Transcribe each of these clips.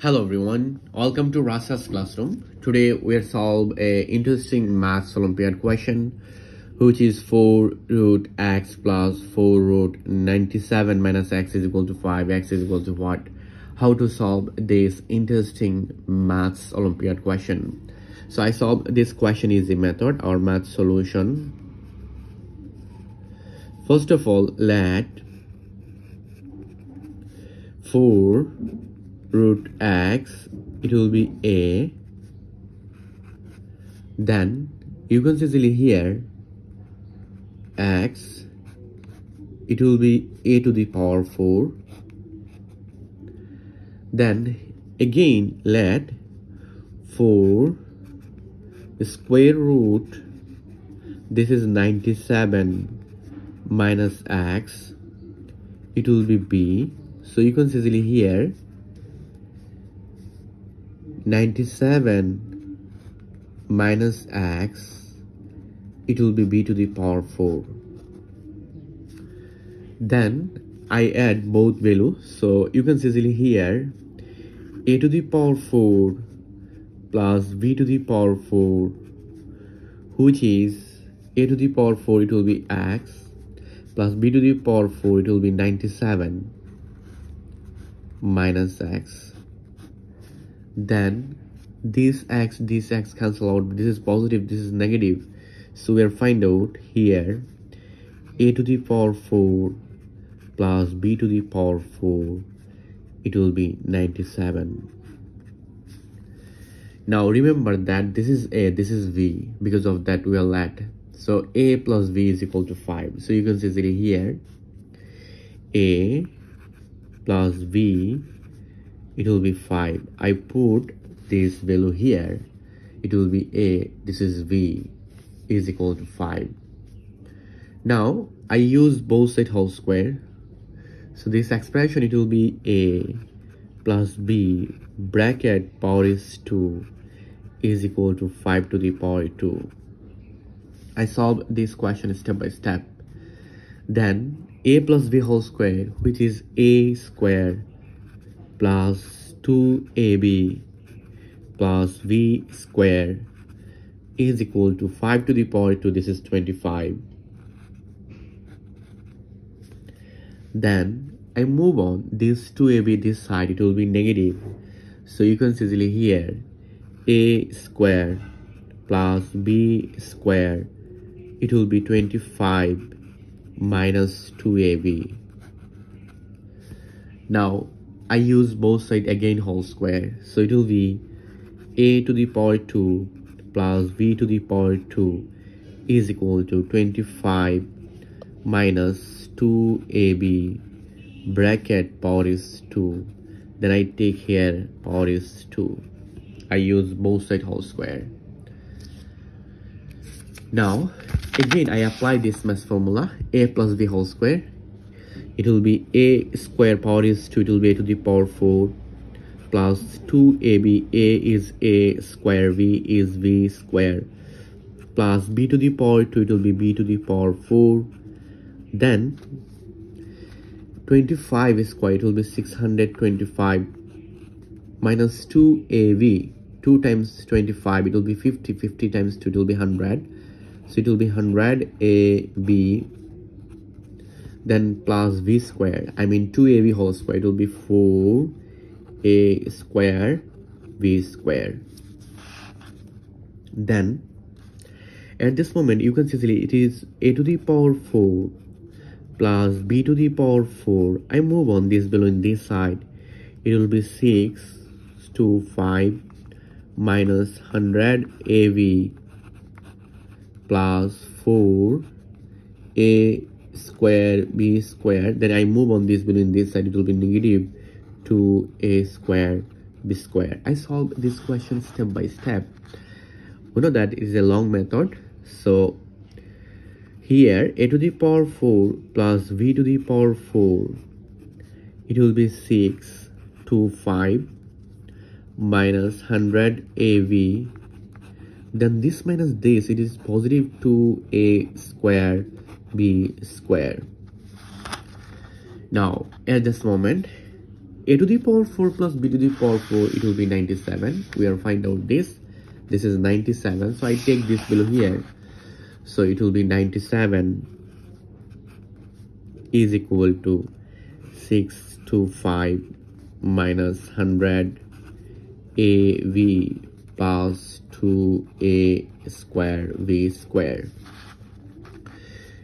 Hello everyone, welcome to Rashel's classroom. Today we'll solve a interesting maths Olympiad question, which is 4 root x plus 4 root 97 minus x is equal to 5, x is equal to what? How to solve this interesting maths Olympiad question. So I solved this question easy method or math solution. First of all, let 4 root x, it will be a, then you can easily here x, it will be a to the power 4, then again let 4 square root, this is 97 minus x, it will be b. So you can easily here 97 minus x, it will be b to the power 4. Then I add both values, so you can easily here a to the power 4 plus b to the power 4, which is a to the power 4, it will be x, plus b to the power 4, it will be 97 minus x. Then this x cancel out, this is positive, this is negative, so we'll find out here a to the power 4 plus b to the power 4, it will be 97. Now remember that this is a, this is v, because of that we will add, so a plus v is equal to 5. So you can see here a plus v, it will be 5. I put this value here, it will be a, this is v, is equal to 5. Now I use both side whole square, so this expression it will be a plus b bracket power is 2 is equal to 5 to the power 2. I solve this question step by step. Then a plus b whole square, which is a square plus 2ab plus v square is equal to 5 to the power 2, this is 25. Then I move on, this 2ab this side, it will be negative, so you can easily here a square plus b square, it will be 25 minus 2ab. Now I use both sides again whole square, so it will be a to the power 2 plus b to the power 2 is equal to 25 minus 2ab bracket power is 2. Then I take here power is 2. I use both sides whole square. Now again I apply this math formula, a plus b whole square, it will be a square power is 2, it will be a to the power 4 plus 2ab, a is a square, v is v square, plus b to the power 2, it will be b to the power 4. Then 25 square, it will be 625 minus 2ab, 2 times 25, it will be 50, 50 times 2, it will be 100, so it will be 100 ab, then plus v square, I mean 2ab whole square, it will be 4a square v square. Then at this moment you can see it is a to the power 4 plus b to the power 4. I move on this below in this side, it will be 6 to 5 minus 100 av plus 4 a square b square. Then I move on this below in this side, it will be negative 2a square b square. I solve this question step by step. We know that it is a long method, so here a to the power 4 plus v to the power 4, it will be 6 to 5 minus 100 av, then this minus this, it is positive 2a square b square. Now at this moment a to the power 4 plus b to the power 4, it will be 97. We are find out this is 97, so I take this below here, so it will be 97 is equal to 625 minus 100 av plus 2a square v square.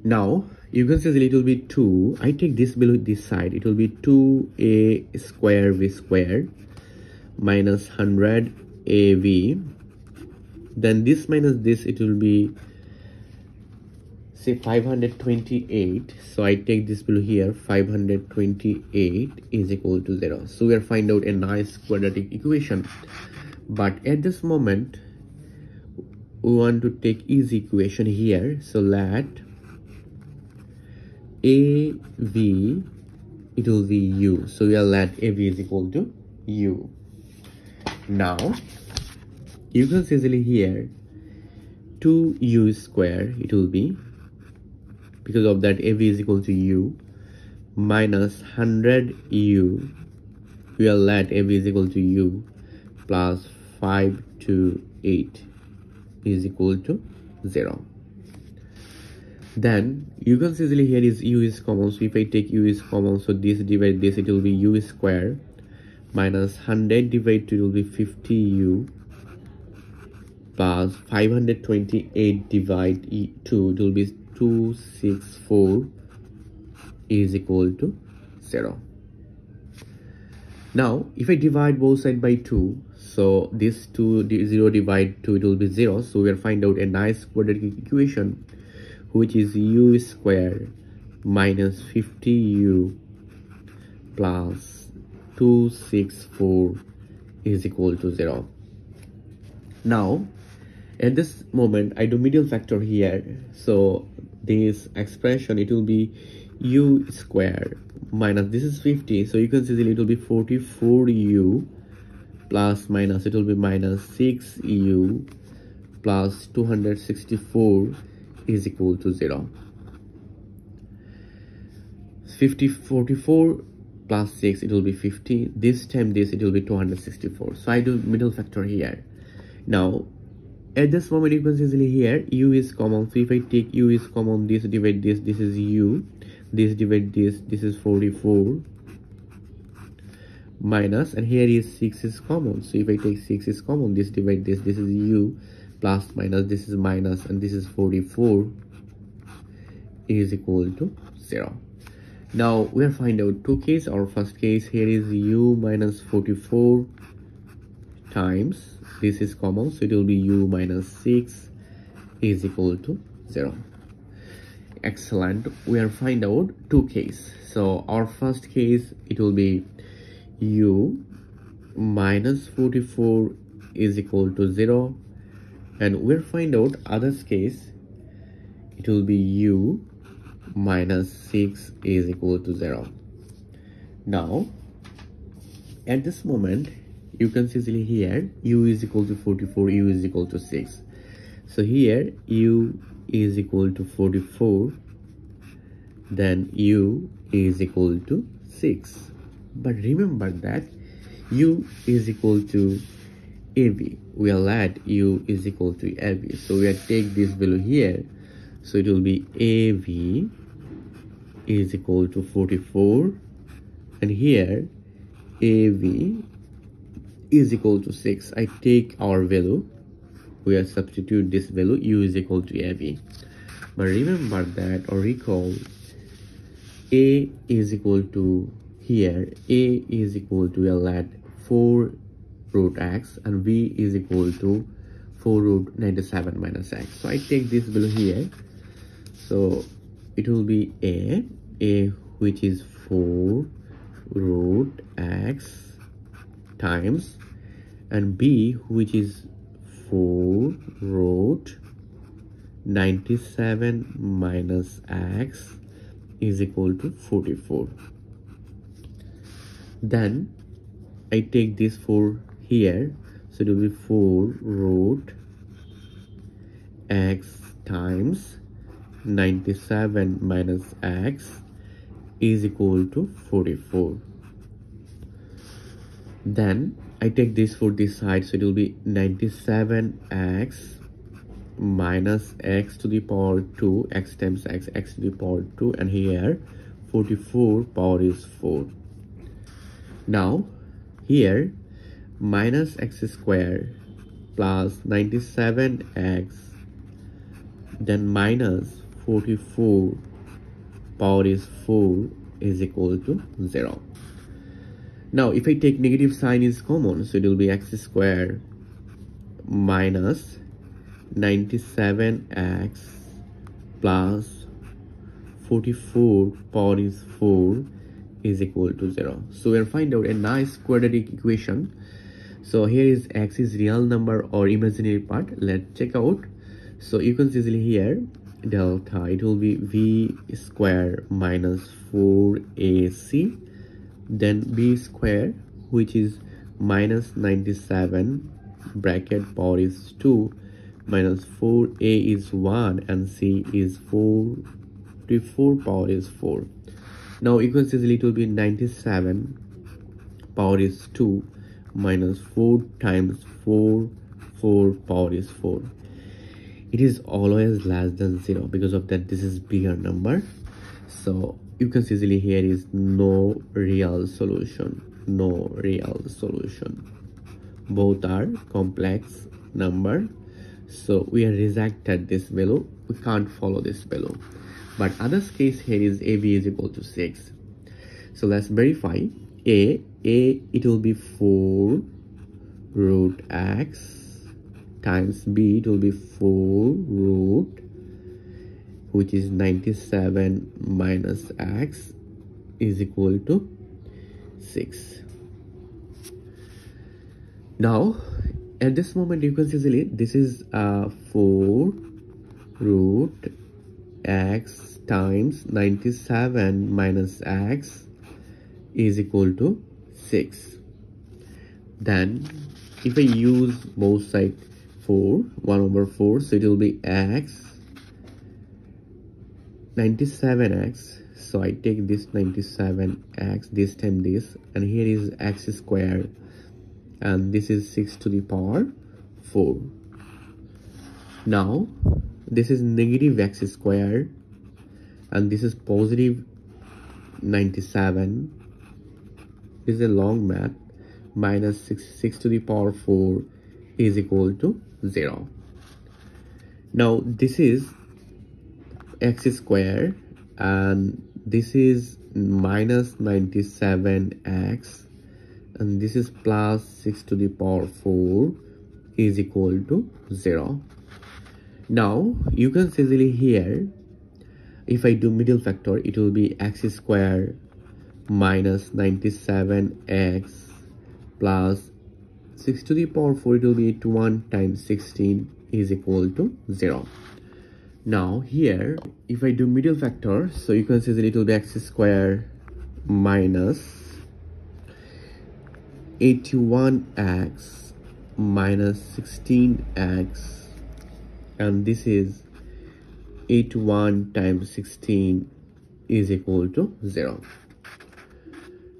Now you can see it will be 2. I take this below this side, it will be 2a square v square minus 100 av, then this minus this, it will be say 528. So I take this below here, 528 is equal to 0. So we are find out a nice quadratic equation, but at this moment we want to take easy equation here. So let AV, it will be u. So we will let AV is equal to u. Now you can see easily here 2u square, it will be, because of that AV is equal to u, minus 100u, we will let AV is equal to u, plus 528 is equal to 0. Then you can see easily here is u is common, so if I take u is common, so this divide this, it will be u square minus 100 divided 2, it will be 50u plus 528 divide 2, it will be 264 is equal to 0. Now if I divide both sides by 2, so this 0 divide 2, it will be 0. So we will find out a nice quadratic equation, which is u square minus 50u plus 264 is equal to 0. Now at this moment I do middle factor here, so this expression, it will be u square minus this is 50, so you can see it will be 44u plus minus, it will be minus 6u plus 264 is equal to 0. 44 plus 6, it will be 50. This time this, it will be 264. So I do middle factor here. Now at this moment you can see easily here u is common, so if I take u is common, this divide this, this is u, this divide this, this is 44 minus, and here is 6 is common, so if I take 6 is common, this divide this, this is u plus minus, this is minus, and this is 44 is equal to 0. Now we are find out two cases. Our first case here is u minus 44 times this is common, so it will be u minus 6 is equal to 0. Excellent. We are find out two cases. So our first case, it will be u minus 44 is equal to 0, and we'll find out others case, it will be u minus 6 is equal to 0. Now at this moment you can see easily here u is equal to 44, u is equal to 6. So here u is equal to 44, then u is equal to 6. But remember that u is equal to AV. We'll add u is equal to AV. So we'll take this value here. So it will be AV is equal to 44, and here AV is equal to 6. I take our value, we will substitute this value, u is equal to AV. But remember that, or recall, a is equal to, here a is equal to, we'll add 4 root x, and v is equal to 4 root 97 minus x. So I take this value here, so it will be a which is 4 root x times, and b which is 4 root 97 minus x is equal to 44. Then I take this 4 here, so it will be 4 root x times 97 minus x is equal to 44. Then I take this for this side, so it will be 97x minus x to the power 2, x times x, x to the power 2, and here 44 power is 4. Now here minus x square plus 97x, then minus 44 power is 4 is equal to 0. Now if I take negative sign is common, so it will be x square minus 97x plus 44 power is 4 is equal to 0. So we'll find out a nice quadratic equation. So here is x is real number or imaginary part. Let's check out. So you can see easily here delta, it will be v square minus 4ac, then b square, which is minus 97 bracket power is 2 minus 4a is 1 and c is 44 power is 4. Now you can see easily it will be 97 power is 2 minus 4 times 4 power is 4. It is always less than 0. Because of that, this is bigger number. So you can see easily here is no real solution. No real solution. Both are complex number. So we are rejected this value. We can't follow this value. But other case here is AB is equal to 6. So let's verify. A it will be 4 root x times b, it will be 4 root, which is 97 minus x is equal to 6. Now at this moment you can see easily this is 4 root x times 97 minus x is equal to 6. Then if I use both sides 4, 1 over 4, so it will be x 97x. So I take this 97x, this time this, and here is x squared, and this is 6 to the power 4. Now this is negative x squared and this is positive 97. This is a long math. Minus 6 to the power 4 is equal to 0. Now this is x squared and this is minus 97x and this is plus 6 to the power 4 is equal to 0. Now you can see easily here, if I do middle factor, it will be x squared minus 97x plus 6 to the power 4, it will be 81 times 16 is equal to 0. Now here if I do middle factor, so you can see that it will be x squared minus 81x minus 16x, and this is 81 times 16 is equal to 0.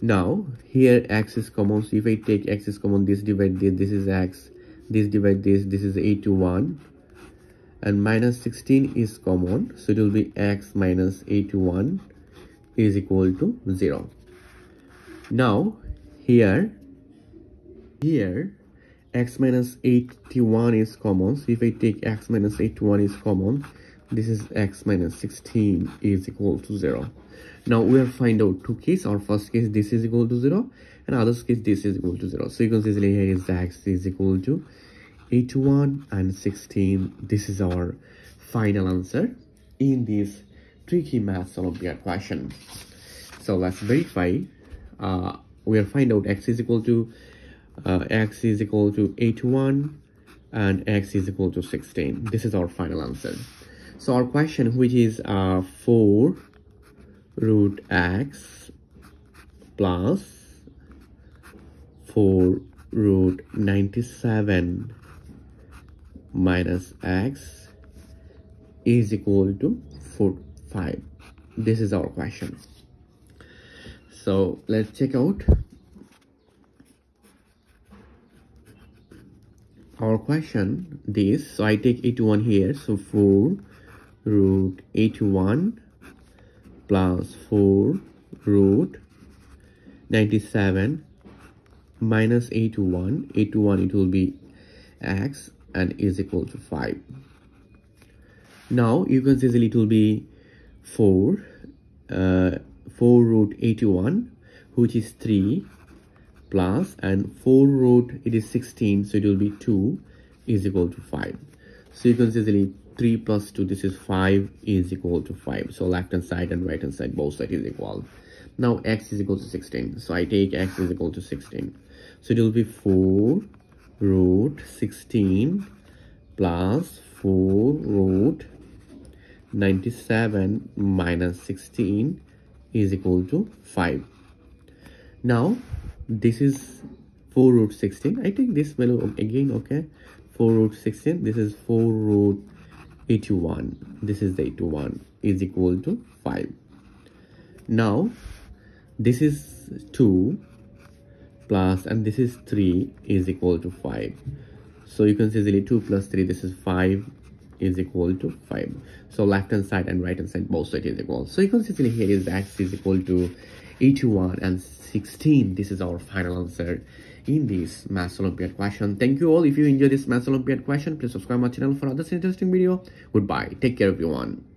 Now here x is common, so if I take x is common, this divide this, this is x, this divide this, this is 81, and minus 16 is common, so it will be x minus 81 is equal to 0. Now here x minus 81 is common, so if I take x minus 81 is common, this is x minus 16 is equal to 0. Now we will find out two cases. Our first case, this is equal to 0, and other case, this is equal to 0. So you can see here is x is equal to 81 and 16. This is our final answer in this tricky maths Olympiad question. So let's verify. We will find out x is equal to 81 and x is equal to 16. This is our final answer. So our question, which is 4 root x plus 4 root 97 minus x is equal to 5. This is our question. So let's check out. our question this. So I take 81 here, so 4 root 81 plus 4 root 97 minus 81. It will be x and is equal to 5. Now you can see it will be 4 root 81, which is 3, plus, and 4 root, it is 16, so it will be 2 is equal to 5. So you can see 3 plus 2, this is 5 is equal to 5. So left hand side and right hand side, both sides is equal. Now x is equal to 16, so I take x is equal to 16. So it will be 4 root 16 plus 4 root 97 minus 16 is equal to 5. Now this is 4 root 16. I take this value again, okay? 4 root 16, this is 4 root 81, this is the 81 is equal to 5. Now this is 2 plus, and this is 3 is equal to 5. So you can see easily 2 plus 3, this is 5 is equal to 5. So left hand side and right hand side, both sides is equal. So you can see easily here is x is equal to 81 and 16. This is our final answer in this Maths Olympiad question. Thank you all. If you enjoyed this Maths Olympiad question, please subscribe my channel for other interesting video. Goodbye. Take care everyone.